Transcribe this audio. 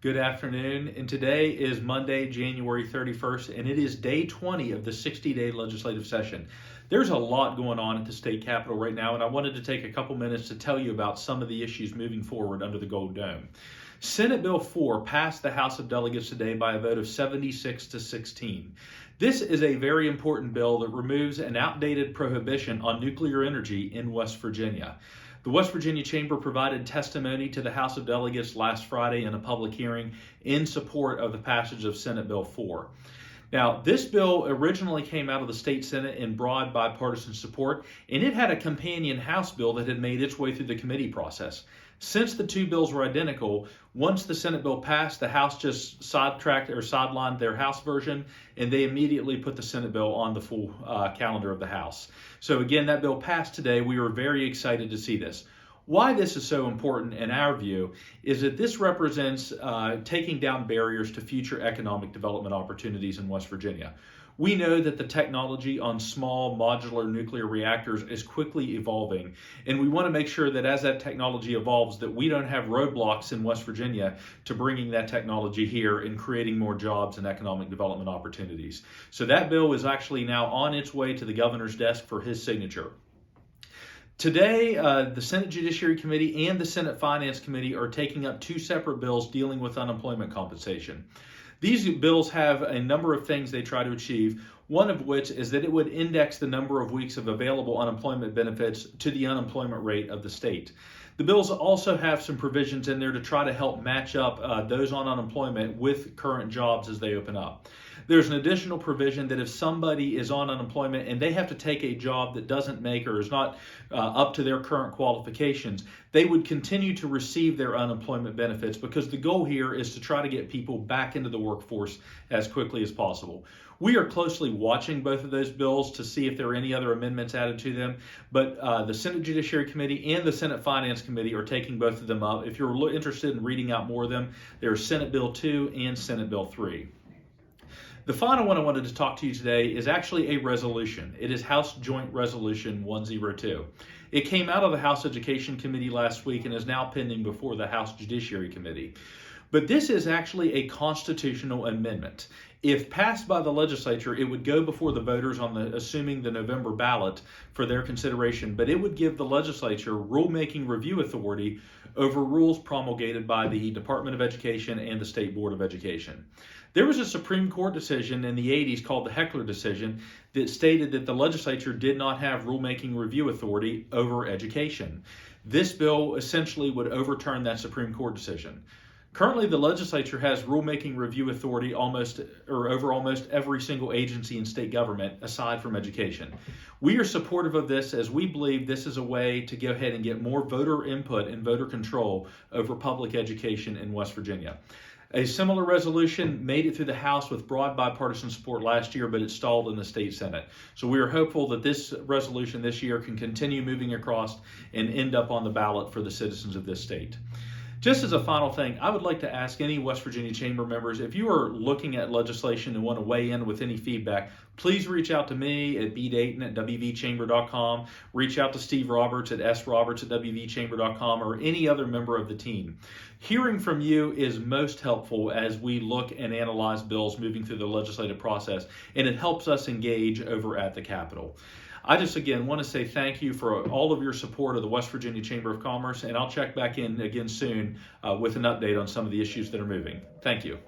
Good afternoon, and today is Monday, January 31st, and it is day 20 of the 60-day legislative session. There's a lot going on at the state capitol right now, and I wanted to take a couple minutes to tell you about some of the issues moving forward under the Gold Dome. Senate Bill 4 passed the House of Delegates today by a vote of 76 to 16. This is a very important bill that removes an outdated prohibition on nuclear energy in West Virginia. The West Virginia Chamber provided testimony to the House of Delegates last Friday in a public hearing in support of the passage of Senate Bill 4. Now, this bill originally came out of the state Senate in broad bipartisan support, and it had a companion House bill that had made its way through the committee process. Since the two bills were identical, once the Senate bill passed, the House just sidelined their House version, and they immediately put the Senate bill on the full calendar of the House. So again, that bill passed today. We were very excited to see this. Why this is so important in our view is that this represents taking down barriers to future economic development opportunities in West Virginia. We know that the technology on small modular nuclear reactors is quickly evolving, and we want to make sure that as that technology evolves, that we don't have roadblocks in West Virginia to bringing that technology here and creating more jobs and economic development opportunities. So that bill is actually now on its way to the governor's desk for his signature. Today, the Senate Judiciary Committee and the Senate Finance Committee are taking up two separate bills dealing with unemployment compensation. These bills have a number of things they try to achieve, one of which is that it would index the number of weeks of available unemployment benefits to the unemployment rate of the state. The bills also have some provisions in there to try to help match up those on unemployment with current jobs as they open up. There's an additional provision that if somebody is on unemployment and they have to take a job that doesn't make or is not up to their current qualifications, they would continue to receive their unemployment benefits, because the goal here is to try to get people back into the workforce as quickly as possible. We are closely watching both of those bills to see if there are any other amendments added to them, but the Senate Judiciary Committee and the Senate Finance Committee are taking both of them up. If you're interested in reading out more of them, there's Senate Bill 2 and Senate Bill 3. The final one I wanted to talk to you today is actually a resolution. It is House Joint Resolution 102. It came out of the House Education Committee last week and is now pending before the House Judiciary Committee. But this is actually a constitutional amendment. If passed by the legislature, it would go before the voters on assuming the November ballot for their consideration, but it would give the legislature rulemaking review authority over rules promulgated by the Department of Education and the State Board of Education. There was a Supreme Court decision in the 80s called the Heckler decision that stated that the legislature did not have rulemaking review authority over education. This bill essentially would overturn that Supreme Court decision. Currently, the legislature has rulemaking review authority over almost every single agency in state government, aside from education. We are supportive of this, as we believe this is a way to go ahead and get more voter input and voter control over public education in West Virginia. A similar resolution made it through the House with broad bipartisan support last year, but it stalled in the state Senate. So we are hopeful that this resolution this year can continue moving across and end up on the ballot for the citizens of this state. Just as a final thing, I would like to ask any West Virginia Chamber members, if you are looking at legislation and want to weigh in with any feedback, please reach out to me at bdayton@wvchamber.com, reach out to Steve Roberts at sroberts@wvchamber.com, or any other member of the team. Hearing from you is most helpful as we look and analyze bills moving through the legislative process, and it helps us engage over at the Capitol. I just, again, want to say thank you for all of your support of the West Virginia Chamber of Commerce, and I'll check back in again soon with an update on some of the issues that are moving. Thank you.